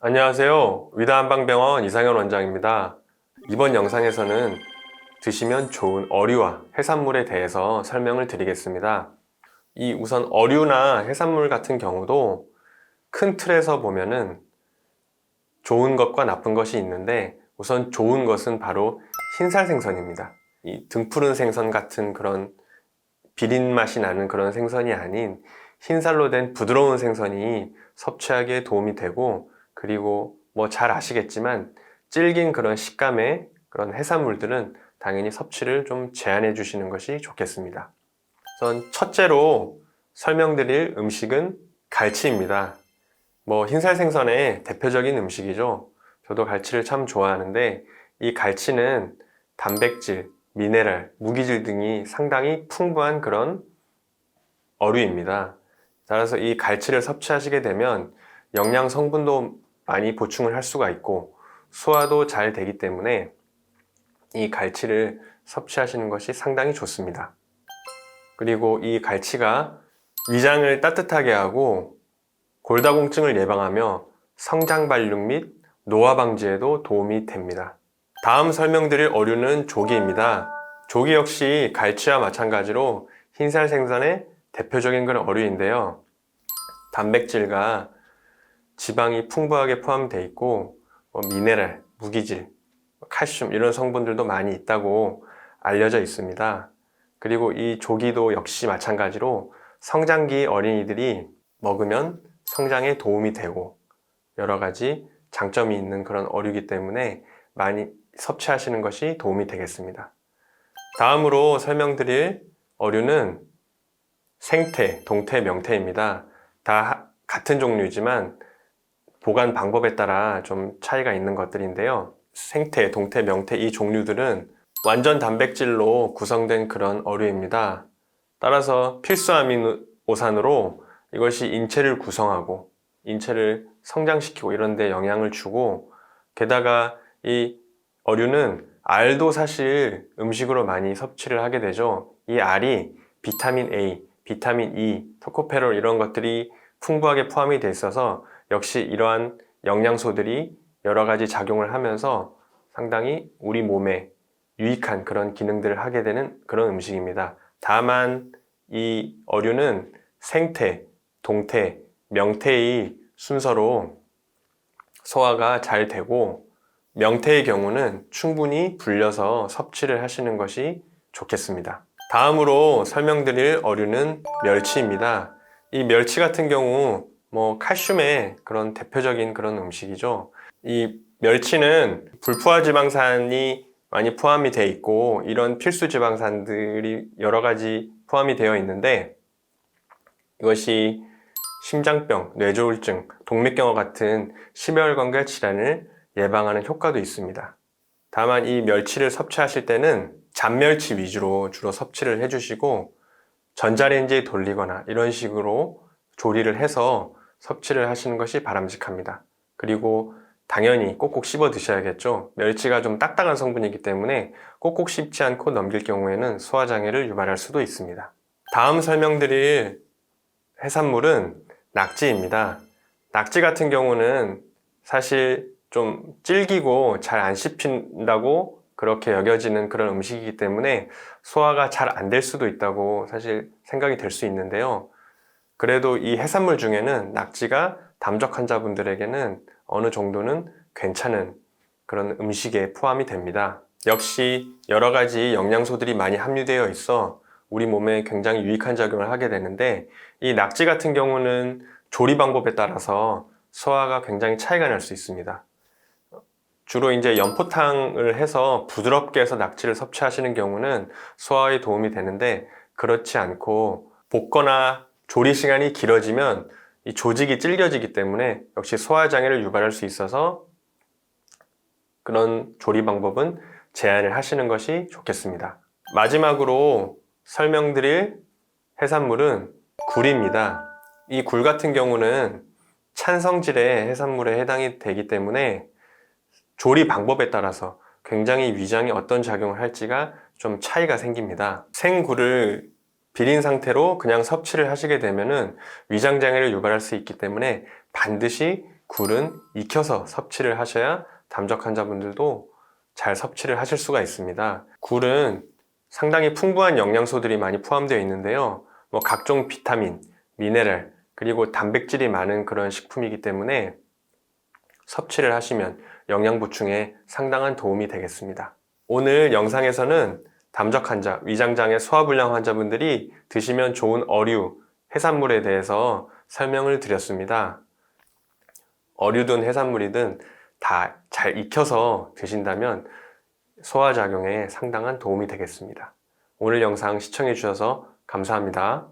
안녕하세요. 위다한방병원 이상현 원장입니다. 이번 영상에서는 드시면 좋은 어류와 해산물에 대해서 설명을 드리겠습니다. 우선 어류나 해산물 같은 경우도 큰 틀에서 보면은 좋은 것과 나쁜 것이 있는데, 우선 좋은 것은 바로 흰살 생선입니다. 이 등푸른 생선 같은 그런 비린 맛이 나는 그런 생선이 아닌 흰살로 된 부드러운 생선이 섭취하기에 도움이 되고, 그리고 뭐 잘 아시겠지만 질긴 그런 식감의 그런 해산물들은 당연히 섭취를 좀 제한해 주시는 것이 좋겠습니다. 우선 첫째로 설명드릴 음식은 갈치입니다. 뭐 흰살 생선의 대표적인 음식이죠. 저도 갈치를 참 좋아하는데, 이 갈치는 단백질, 미네랄, 무기질 등이 상당히 풍부한 그런 어류입니다. 따라서 이 갈치를 섭취하시게 되면 영양 성분도 많이 보충을 할 수가 있고 소화도 잘 되기 때문에 이 갈치를 섭취하시는 것이 상당히 좋습니다. 그리고 이 갈치가 위장을 따뜻하게 하고 골다공증을 예방하며 성장 발육 및 노화 방지에도 도움이 됩니다. 다음 설명드릴 어류는 조기입니다. 조기 역시 갈치와 마찬가지로 흰살 생선의 대표적인 그런 어류인데요. 단백질과 지방이 풍부하게 포함되어 있고 미네랄, 무기질, 칼슘 이런 성분들도 많이 있다고 알려져 있습니다. 그리고 이 조기도 역시 마찬가지로 성장기 어린이들이 먹으면 성장에 도움이 되고 여러 가지 장점이 있는 그런 어류이기 때문에 많이 섭취하시는 것이 도움이 되겠습니다. 다음으로 설명드릴 어류는 생태, 동태, 명태입니다. 다 같은 종류지만 보관 방법에 따라 좀 차이가 있는 것들인데요. 생태, 동태, 명태 이 종류들은 완전 단백질로 구성된 그런 어류입니다. 따라서 필수 아미노산으로 이것이 인체를 구성하고 인체를 성장시키고 이런 데 영향을 주고, 게다가 이 어류는 알도 사실 음식으로 많이 섭취를 하게 되죠. 이 알이 비타민 A, 비타민 E, 토코페롤 이런 것들이 풍부하게 포함이 돼 있어서 역시 이러한 영양소들이 여러 가지 작용을 하면서 상당히 우리 몸에 유익한 그런 기능들을 하게 되는 그런 음식입니다. 다만 이 어류는 생태, 동태, 명태의 순서로 소화가 잘 되고, 명태의 경우는 충분히 불려서 섭취를 하시는 것이 좋겠습니다. 다음으로 설명드릴 어류는 멸치입니다. 이 멸치 같은 경우 칼슘의 그런 대표적인 그런 음식이죠. 이 멸치는 불포화 지방산이 많이 포함이 되어 있고 이런 필수 지방산들이 여러 가지 포함이 되어 있는데, 이것이 심장병, 뇌졸중, 동맥경화 같은 심혈관계 질환을 예방하는 효과도 있습니다. 다만 이 멸치를 섭취하실 때는 잡멸치 위주로 주로 섭취를 해주시고 전자레인지에 돌리거나 이런 식으로 조리를 해서 섭취를 하시는 것이 바람직합니다. 그리고 당연히 꼭꼭 씹어 드셔야겠죠. 멸치가 좀 딱딱한 성분이기 때문에 꼭꼭 씹지 않고 넘길 경우에는 소화장애를 유발할 수도 있습니다. 다음 설명드릴 해산물은 낙지입니다. 낙지 같은 경우는 사실 좀 질기고 잘 안 씹힌다고 그렇게 여겨지는 그런 음식이기 때문에 소화가 잘 안 될 수도 있다고 사실 생각이 될 수 있는데요. 그래도 이 해산물 중에는 낙지가 담적 환자분들에게는 어느 정도는 괜찮은 그런 음식에 포함이 됩니다. 역시 여러 가지 영양소들이 많이 함유되어 있어 우리 몸에 굉장히 유익한 작용을 하게 되는데, 이 낙지 같은 경우는 조리 방법에 따라서 소화가 굉장히 차이가 날 수 있습니다. 주로 이제 연포탕을 해서 부드럽게 해서 낙지를 섭취하시는 경우는 소화에 도움이 되는데, 그렇지 않고 볶거나 조리 시간이 길어지면 이 조직이 질겨지기 때문에 역시 소화장애를 유발할 수 있어서 그런 조리 방법은 제한을 하시는 것이 좋겠습니다. 마지막으로 설명드릴 해산물은 굴입니다. 이 굴 같은 경우는 찬성질의 해산물에 해당이 되기 때문에 조리 방법에 따라서 굉장히 위장에 어떤 작용을 할지가 좀 차이가 생깁니다. 생굴을 비린 상태로 그냥 섭취를 하시게 되면은 위장장애를 유발할 수 있기 때문에 반드시 굴은 익혀서 섭취를 하셔야 담적 환자분들도 잘 섭취를 하실 수가 있습니다. 굴은 상당히 풍부한 영양소들이 많이 포함되어 있는데요. 각종 비타민, 미네랄, 그리고 단백질이 많은 그런 식품이기 때문에 섭취를 하시면 영양 보충에 상당한 도움이 되겠습니다. 오늘 영상에서는 담적 환자, 위장장애 소화불량 환자분들이 드시면 좋은 어류, 해산물에 대해서 설명을 드렸습니다. 어류든 해산물이든 다 잘 익혀서 드신다면 소화작용에 상당한 도움이 되겠습니다. 오늘 영상 시청해 주셔서 감사합니다.